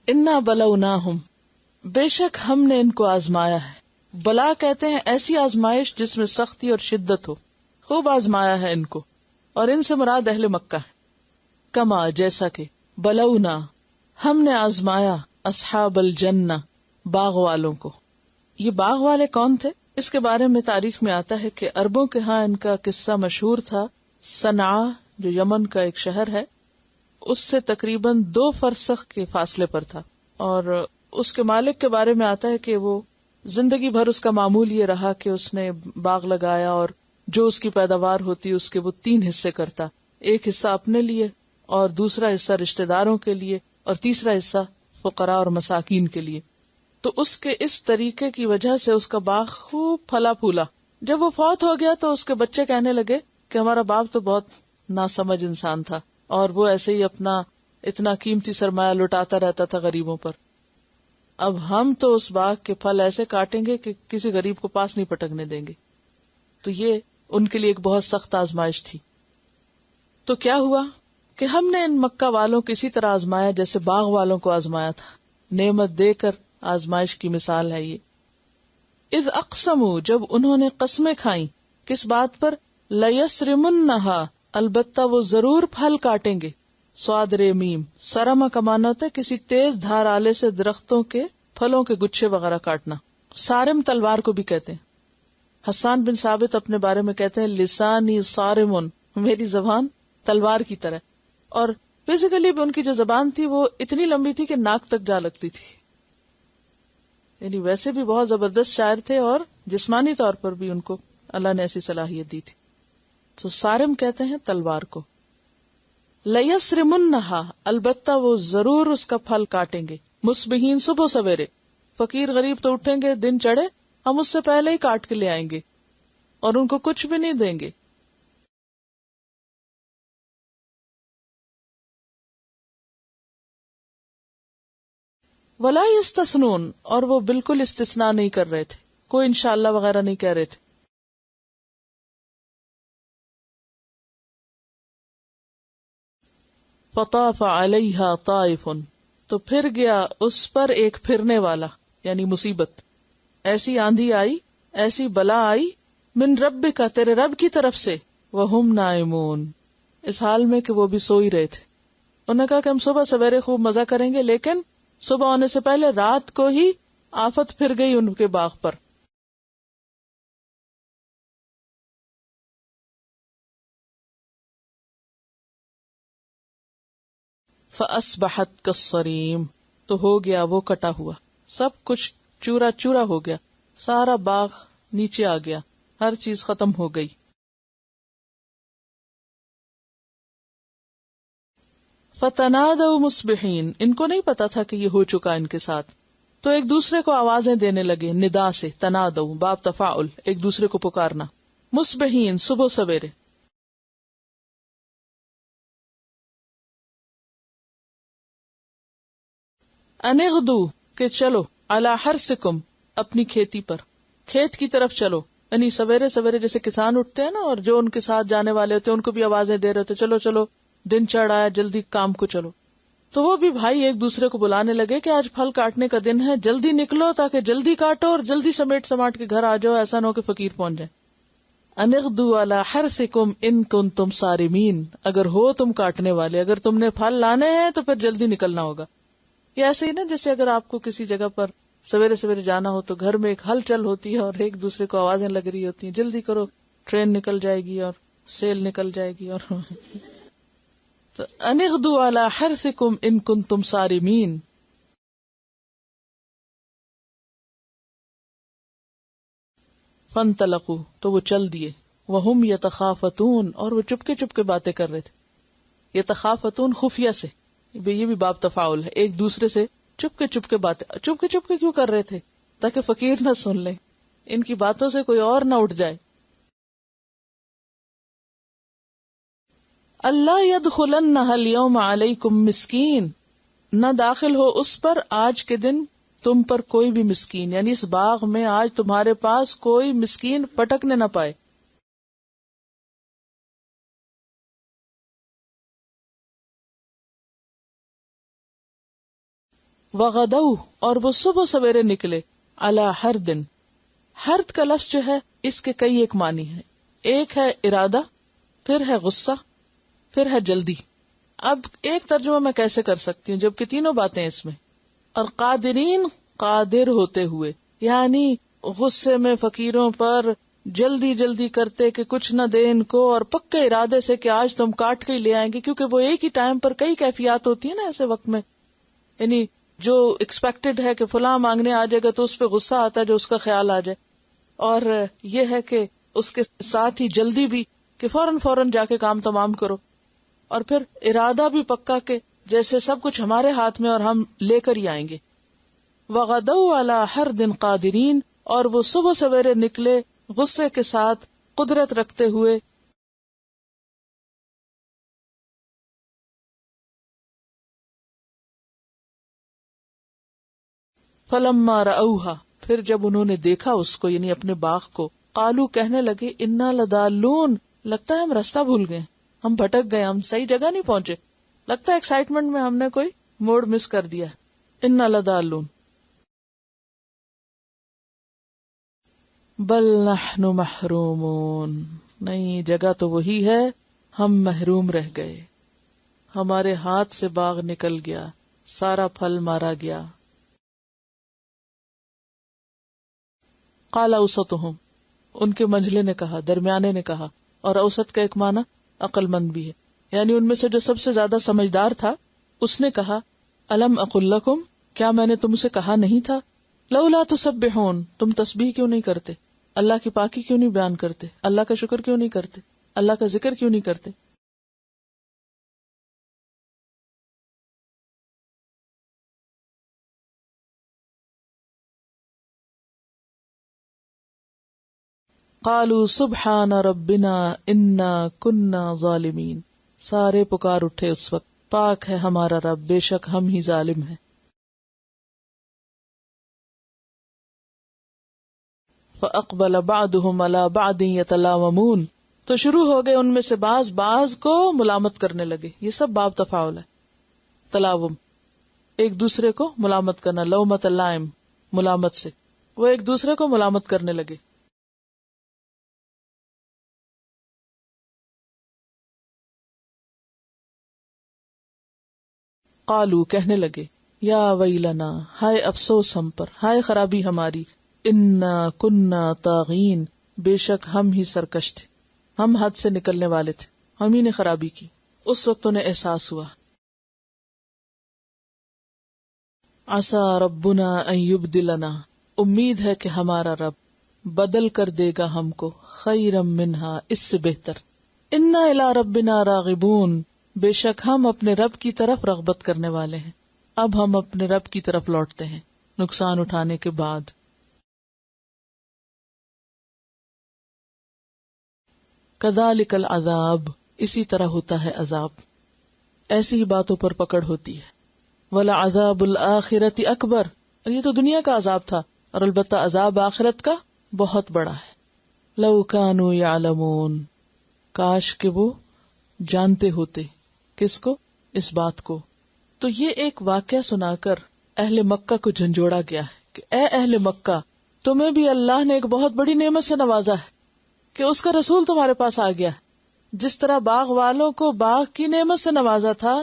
انا بلوناہم، بے شک ہم نے ان کو آزمایا ہے. بلا کہتے ہیں ایسی آزمائش جس میں سختی اور شدت ہو. خوب آزمایا ہے ان کو، اور ان سے مراد اہل مکہ ہے. کما جیسا کہ بلونا ہم نے آزمایا اصحاب الجنہ باغ والوں کو. یہ باغ والے کون تھے؟ اس کے بارے میں تاریخ میں آتا ہے کہ عربوں کے ہاں ان کا قصہ مشہور تھا. صنعاء جو یمن کا ایک شہر ہے، اس سے تقریباً 2 فرسخ کے فاصلے پر تھا، اور اس کے مالک کے بارے میں آتا ہے کہ وہ زندگی بھر اس کا معمول یہ رہا کہ اس نے باغ لگایا اور جو اس کی پیداوار ہوتی اس کے وہ 3 حصے کرتا. ایک حصہ اپنے لیے، اور دوسرا حصہ رشتہ داروں کے لیے، اور تیسرا حصہ فقراء اور مساکین کے لیے. تو اس کے اس طریقے کی وجہ سے اس کا باغ خوب پھلا پھولا. جب وہ فوت ہو گیا تو اس کے بچے کہنے لگے کہ ہمارا باپ تو بہت ناسمجھ انسان تھا، اور وہ ایسے ہی اپنا اتنا قیمتی سرمایہ لٹاتا رہتا تھا غریبوں پر. اب ہم تو اس باغ کے پھل ایسے کاٹیں گے کہ کسی غریب کو پاس نہیں پٹکنے دیں گے. تو یہ ان کے لیے ایک بہت سخت آزمائش تھی. تو کیا ہوا کہ ہم نے ان مکہ والوں کو اسی طرح آزمایا جیسے باغ والوں کو آزمایا تھا. نعمت دے کر آزمائش کی مثال ہے یہ. اذ اقسموا جب انہوں نے قسمیں کھائیں، کس بات پر؟ لیسرمنہا البتہ وہ ضرور پھل کاٹیں گے. صاد ر میم سرما کمانا ہوتا ہے کسی تیز دھار آلے سے درختوں کے پھلوں کے گچھے وغیرہ کاٹنا. سارم تلوار کو بھی کہتے ہیں. حسان بن ثابت اپنے بارے میں کہتے ہیں لسانی صارمن، میری زبان تلوار کی طرح. اور فزیکلی بھی ان کی جو زبان تھی وہ اتنی لمبی تھی کہ ناک تک جا لگتی تھی. یعنی ویسے بھی بہت زبردست شاعر تھے، اور جسمانی طور پر بھی ان کو اللہ نے ایسی صلاحیت دی تھی. تو سارم کہتے ہیں تلوار کو. لیسرمنہا البتہ وہ ضرور اس کا پھل کاٹیں گے. مصبحین صبح سویرے، فقیر غریب تو اٹھیں گے دن چڑھے، ہم اس سے پہلے ہی کاٹ کے لے آئیں گے اور ان کو کچھ بھی نہیں دیں گے. ولا یستثنون اور وہ بالکل استثناء نہیں کر رہے تھے، کوئی انشاءاللہ وغیرہ نہیں کہہ رہے تھے. فطاف علیہا طائف تو پھر گیا اس پر ایک پھرنے والا، یعنی مصیبت. ایسی آندھی آئی، ایسی بلا آئی، من ربک تیرے رب کی طرف سے، وہم نائمون اس حال میں کہ وہ بھی سو ہی رہے تھے. انہوں نے کہا کہ ہم صبح سویرے خوب مزہ کریں گے، لیکن صبح ہونے سے پہلے رات کو ہی آفت پھر گئی ان کے باغ پر. فَأَصْبَحَتْ كَالصَّرِيمِ تو ہو گیا وہ کٹا ہوا، سب کچھ چورا چورا ہو گیا، سارا باغ نیچے آ گیا، ہر چیز ختم ہو گئی. فَتَنَادَوْا مُصْبِحِينَ ان کو نہیں پتا تھا کہ یہ ہو چکا ان کے ساتھ، تو ایک دوسرے کو آوازیں دینے لگے. ندا سے تنادوا باب تفاعل، ایک دوسرے کو پکارنا. مصبحین صبح سویرے. ان اغدوا کہ چلو، علی حرثکم اپنی کھیتی پر، کھیت کی طرف چلو. یعنی سویرے سویرے جیسے کسان اٹھتے ہیں نا، اور جو ان کے ساتھ جانے والے ہوتے ہیں ان کو بھی آوازیں دے رہے ہوتے چلو چلو دن چڑھ آیا، جلدی کام کو چلو. تو وہ بھی بھائی ایک دوسرے کو بلانے لگے کہ آج پھل کاٹنے کا دن ہے، جلدی نکلو تاکہ جلدی کاٹو اور جلدی سمیٹ سماٹ کے گھر آ جاؤ، ایسا نہ ہو کہ فقیر پہنچ جائے. ان اغدوا علی حرثکم ان کنتم صارمین اگر ہو تم کاٹنے والے، اگر تم نے پھل لانے ہیں تو پھر جلدی نکلنا ہوگا. یہ ایسے ہی نا جیسے اگر آپ کو کسی جگہ پر سویرے سویرے جانا ہو تو گھر میں ایک ہلچل ہوتی ہے اور ایک دوسرے کو آوازیں لگ رہی ہوتی ہیں جلدی کرو، ٹرین نکل جائے گی اور سیل نکل جائے گی. اور تو ان اغدوا علی حرثکم ان کنتم صارمین. فانطلقوا تو وہ چل دیے، وہم یتخافتون اور وہ چپکے چپکے باتیں کر رہے تھے. یتخافتون خفیہ سے، یہ بھی باب تفاعل ہے، ایک دوسرے سے چپکے چپکے باتیں. چپکے چپکے کیوں کر رہے تھے؟ تاکہ فقیر نہ سن لے، ان کی باتوں سے کوئی اور نہ اٹھ جائے. اللہ یدخلنہ اليوم علیکم مسکین نہ داخل ہو اس پر آج کے دن تم پر کوئی بھی مسکین، یعنی اس باغ میں آج تمہارے پاس کوئی مسکین پٹکنے نہ پائے. وغدو، اور وہ صبح سویرے نکلے، علی حرد، حرد کا لفظ جو ہے اس کے کئی ایک معنی ہیں، ایک ہے ارادہ، پھر ہے غصہ، پھر ہے جلدی. اب ایک ترجمہ میں کیسے کر سکتی ہوں جبکہ تینوں باتیں اس میں. اور قادرین، قادر ہوتے ہوئے، یعنی غصے میں فقیروں پر جلدی جلدی کرتے کہ کچھ نہ دے ان کو، اور پکے ارادے سے کہ آج تم کاٹ کے ہی لے آئیں گے، کیونکہ وہ ایک ہی ٹائم پر کئی کیفیات ہوتی ہیں نا ایسے وقت میں. یعنی جو ایکسپیکٹڈ ہے کہ فلاں مانگنے آ جائے گا تو اس پہ غصہ آتا ہے جو اس کا خیال آ جائے، اور یہ ہے کہ اس کے ساتھ ہی جلدی بھی کہ فوراً جا کے کام تمام کرو، اور پھر ارادہ بھی پکا کہ جیسے سب کچھ ہمارے ہاتھ میں اور ہم لے کر ہی آئیں گے. وغدوا علی حرد قادرین، اور وہ صبح سویرے نکلے غصے کے ساتھ قدرت رکھتے ہوئے. فلما رأوہا، پھر جب انہوں نے دیکھا اس کو یعنی اپنے باغ کو، قالو کہنے لگے انا لضالون، لگتا ہے ہم راستہ بھول گئے، ہم بھٹک گئے، ہم صحیح جگہ نہیں پہنچے، لگتا ہے ایکسائٹمنٹ میں ہم نے کوئی موڑ مس کر دیا. انا لضالون بل نحن محرومون، نہیں جگہ تو وہی ہے، ہم محروم رہ گئے، ہمارے ہاتھ سے باغ نکل گیا، سارا پھل مارا گیا. قال اوسطہم، ان کے منجلے نے کہا، درمیانے نے کہا، اور اوسط کا ایک معنی عقل مند بھی ہے، یعنی ان میں سے جو سب سے زیادہ سمجھدار تھا، اس نے کہا الم اقل لکم، کیا میں نے تم سے کہا نہیں تھا، لولا تسبحون، تم تسبیح کیوں نہیں کرتے، اللہ کی پاکی کیوں نہیں بیان کرتے، اللہ کا شکر کیوں نہیں کرتے، اللہ کا ذکر کیوں نہیں کرتے. قالوا سبحان ربنا انا كنا ظالمین، سارے پکار اٹھے اس وقت، پاک ہے ہمارا رب، بے شک ہم ہی ظالم ہیں. فاقبل بعضهم على بعض يتلاومون، تو شروع ہو گئے ان میں سے بعض کو ملامت کرنے لگے. یہ سب باب تفاعل ہے. تلاوم ایک دوسرے کو ملامت کرنا، لومت اللائم ملامت سے، وہ ایک دوسرے کو ملامت کرنے لگے. قالو کہنے لگے یا ویلنا، ہائے افسوس ہم پر، ہائے خرابی ہماری، انا کننا طاغین، بے شک ہم ہی سرکش تھے، ہم حد سے نکلنے والے تھے، ہم ہی نے خرابی کی. اس وقت انہیں احساس ہوا عسى ربنا ان یبدلنا، امید ہے کہ ہمارا رب بدل کر دے گا ہم کو، خیرا منہا، اس سے بہتر. انا الی ربنا راغبون، بے شک ہم اپنے رب کی طرف رغبت کرنے والے ہیں، اب ہم اپنے رب کی طرف لوٹتے ہیں نقصان اٹھانے کے بعد. کذالک العذاب، اسی طرح ہوتا ہے عذاب، ایسی ہی باتوں پر پکڑ ہوتی ہے. ولعذاب الآخرۃ اکبر، یہ تو دنیا کا عذاب تھا، اور البتہ عذاب آخرت کا بہت بڑا ہے. لو کانوا یعلمون، کاش کہ وہ جانتے ہوتے، کس کو، اس بات کو. تو یہ ایک واقعہ سنا کر اہل مکہ کو جھنجھوڑا گیا ہے کہ اے اہل مکہ، تمہیں بھی اللہ نے ایک بہت بڑی نعمت سے نوازا ہے کہ اس کا رسول تمہارے پاس آ گیا. جس طرح باغ والوں کو باغ کی نعمت سے نوازا تھا،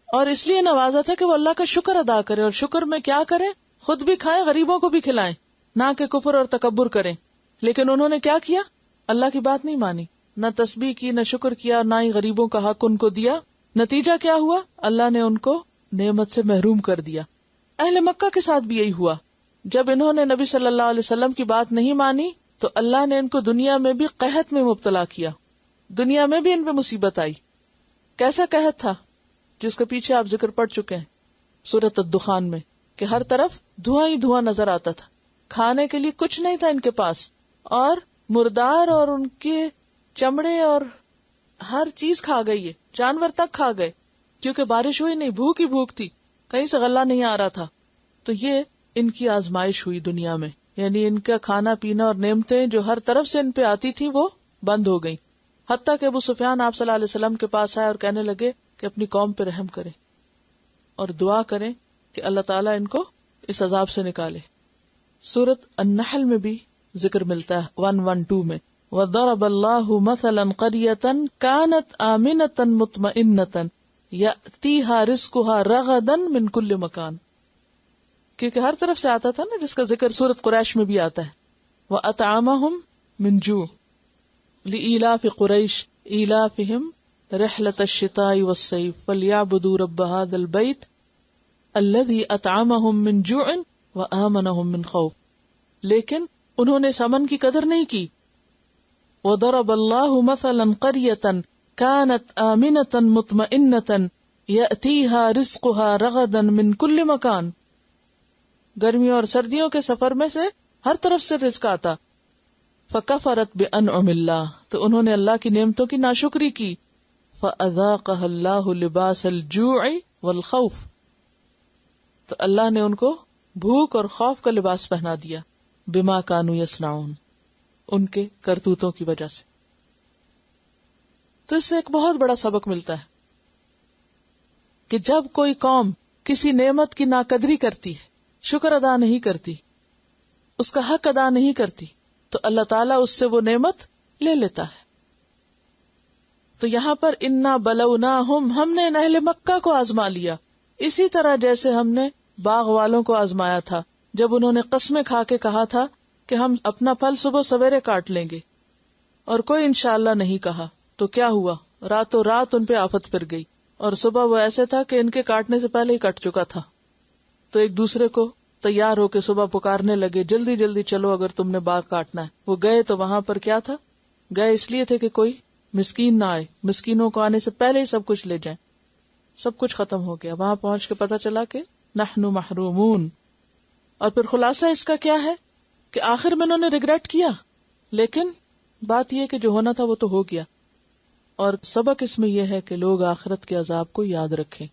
اور اس لیے نوازا تھا کہ وہ اللہ کا شکر ادا کرے، اور شکر میں کیا کریں، خود بھی کھائیں، غریبوں کو بھی کھلائیں، نہ کہ کفر اور تکبر کریں. لیکن انہوں نے کیا کیا، اللہ کی بات نہیں مانی، نہ تسبیح کی، نہ شکر کیا، نہ ہی غریبوں کا حق ان کو دیا. نتیجہ کیا ہوا، اللہ نے ان کو نعمت سے محروم کر دیا. اہل مکہ کے ساتھ بھی یہی ہوا. جب انہوں نے نبی صلی اللہ علیہ وسلم کی بات نہیں مانی تو اللہ نے ان کو دنیا میں بھی قحط میں مبتلا کیا، دنیا میں بھی ان پہ مصیبت آئی. کیسا قحط تھا جس کے پیچھے آپ ذکر پڑھ چکے ہیں سورۃ الدخان میں، کہ ہر طرف دھواں ہی دھواں نظر آتا تھا، کھانے کے لیے کچھ نہیں تھا ان کے پاس، اور مردار اور ان کے چمڑے اور ہر چیز کھا گئی ہے، جانور تک کھا گئے، کیونکہ بارش ہوئی نہیں، بھوک ہی بھوک تھی، کہیں سے غلہ نہیں آ رہا تھا. تو یہ ان کی آزمائش ہوئی دنیا میں، یعنی ان کا کھانا پینا اور نعمتیں جو ہر طرف سے ان پہ آتی تھی وہ بند ہو گئی. حتیٰ کہ ابو سفیان آپ صلی اللہ علیہ وسلم کے پاس آئے اور کہنے لگے کہ اپنی قوم پہ رحم کریں اور دعا کریں کہ اللہ تعالیٰ ان کو اس عذاب سے نکالے. سورۃ النحل میں بھی ذکر ملتا ہے 112 میں وَضَرَبَ اللَّهُ مَثَلًا قَرْيَةً كَانَتْ آمِنَةً مُطْمَئِنَّةً يَأْتِيهَا رِزْقُهَا رَغَدًا مِنْ كُلِّ مَكَانٍ. کیونکہ ہر طرف سے آتا تھا نا، جس کا ذکر سورۃ قریش میں بھی آتا ہے. وَأَطْعَمَهُمْ مِنْ جُوعٍ لِإِيلَافِ قُرَيْشٍ إِيلَافِهِمْ رِحْلَةَ الشِّتَاءِ وَالصَّيْفِ فَلْيَعْبُدُوا رَبَّ هَذَا الْبَيْتِ الَّذِي أَطْعَمَهُمْ مِنْ جُوعٍ وَآمَنَهُمْ مِنْ خَوْفٍ. لیکن انہوں نے اس امن کی قدر نہیں کی. وَضَرَبَ اللَّهُ مَثَلًا قَرْيَةً كَانَتْ آمِنَةً مُطْمَئِنَّةً يَأْتِيهَا رِزْقُهَا رَغَدًا مِنْ كُلِّ مَكَانٍ. گرمیوں اور سردیوں کے سفر میں سے ہر طرف سے رزق آتا. فَكَفَرَتْ بِأَنْعُمِ اللَّهِ، تو انہوں نے اللہ کی نعمتوں کی ناشکری کی. فَأَذَاقَهَا اللَّهُ لِبَاسَ الْجُوعِ وَالْخَوْفِ، تو اللہ نے ان کو بھوک اور خوف کا لباس پہنا دیا. بِمَا كَانُوا يَصْنَعُونَ، ان کے کرتوتوں کی وجہ سے. تو اس سے ایک بہت بڑا سبق ملتا ہے کہ جب کوئی قوم کسی نعمت کی ناقدری کرتی ہے، شکر ادا نہیں کرتی، اس کا حق ادا نہیں کرتی، تو اللہ تعالیٰ اس سے وہ نعمت لے لیتا ہے. تو یہاں پر انا بلوناہم، ہم نے اہل مکہ کو آزما لیا، اسی طرح جیسے ہم نے باغ والوں کو آزمایا تھا جب انہوں نے قسمیں کھا کے کہا تھا کہ ہم اپنا پھل صبح سویرے کاٹ لیں گے، اور کوئی انشاءاللہ نہیں کہا. تو کیا ہوا؟ راتوں رات ان پہ آفت پھر گئی، اور صبح وہ ایسے تھا کہ ان کے کاٹنے سے پہلے ہی کٹ چکا تھا. تو ایک دوسرے کو تیار ہو کے صبح پکارنے لگے، جلدی جلدی چلو اگر تم نے باغ کاٹنا ہے. وہ گئے تو وہاں پر کیا تھا؟ گئے اس لیے تھے کہ کوئی مسکین نہ آئے، مسکینوں کو آنے سے پہلے ہی سب کچھ لے جائیں. سب کچھ ختم ہو گیا. وہاں پہنچ کے پتا چلا کہ نحن محرومون. اور پھر خلاصہ اس کا کیا ہے کہ آخر میں انہوں نے ریگریٹ کیا، لیکن بات یہ کہ جو ہونا تھا وہ تو ہو گیا. اور سبق اس میں یہ ہے کہ لوگ آخرت کے عذاب کو یاد رکھیں.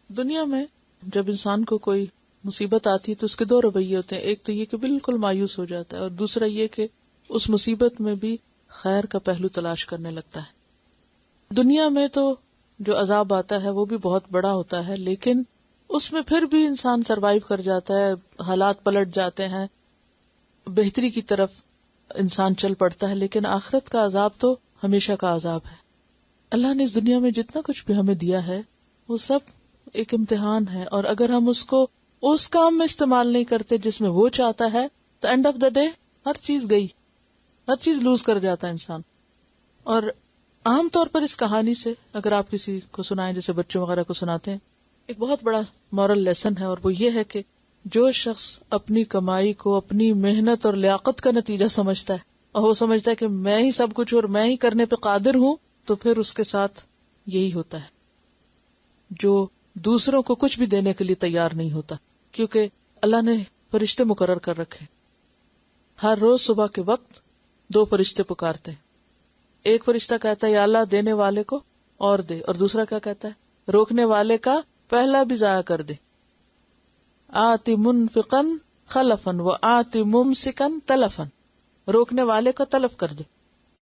دنیا میں جب انسان کو کوئی مصیبت آتی ہے تو اس کے دو رویے ہوتے ہیں. ایک تو یہ کہ بالکل مایوس ہو جاتا ہے، اور دوسرا یہ کہ اس مصیبت میں بھی خیر کا پہلو تلاش کرنے لگتا ہے. دنیا میں تو جو عذاب آتا ہے وہ بھی بہت بڑا ہوتا ہے، لیکن اس میں پھر بھی انسان سروائیو کر جاتا ہے، حالات پلٹ جاتے ہیں، بہتری کی طرف انسان چل پڑتا ہے. لیکن آخرت کا عذاب تو ہمیشہ کا عذاب ہے. اللہ نے اس دنیا میں جتنا کچھ بھی ہمیں دیا ہے وہ سب ایک امتحان ہے، اور اگر ہم اس کو اس کام میں استعمال نہیں کرتے جس میں وہ چاہتا ہے تو اینڈ آف دا ڈے ہر چیز گئی، ہر چیز لوز کر جاتا ہے انسان. اور عام طور پر اس کہانی سے اگر آپ کسی کو سنائیں، جیسے بچوں وغیرہ کو سناتے ہیں، ایک بہت بڑا مورل لیسن ہے، اور وہ یہ ہے کہ جو شخص اپنی کمائی کو اپنی محنت اور لیاقت کا نتیجہ سمجھتا ہے، اور وہ سمجھتا ہے کہ میں ہی سب کچھ اور میں ہی کرنے پہ قادر ہوں، تو پھر اس کے ساتھ یہی ہوتا ہے. جو دوسروں کو کچھ بھی دینے کے لیے تیار نہیں ہوتا، کیونکہ اللہ نے فرشتے مقرر کر رکھے. ہر روز صبح کے وقت 2 فرشتے پکارتے ہیں. ایک فرشتہ کہتا ہے یا اللہ دینے والے کو اور دے، اور دوسرا کیا کہتا ہے؟ روکنے والے کا پہلا بھی ضائع کر دے. آتی منفقن خلفن و آتی ممسکن تلفن، روکنے والے کا تلف کر دے.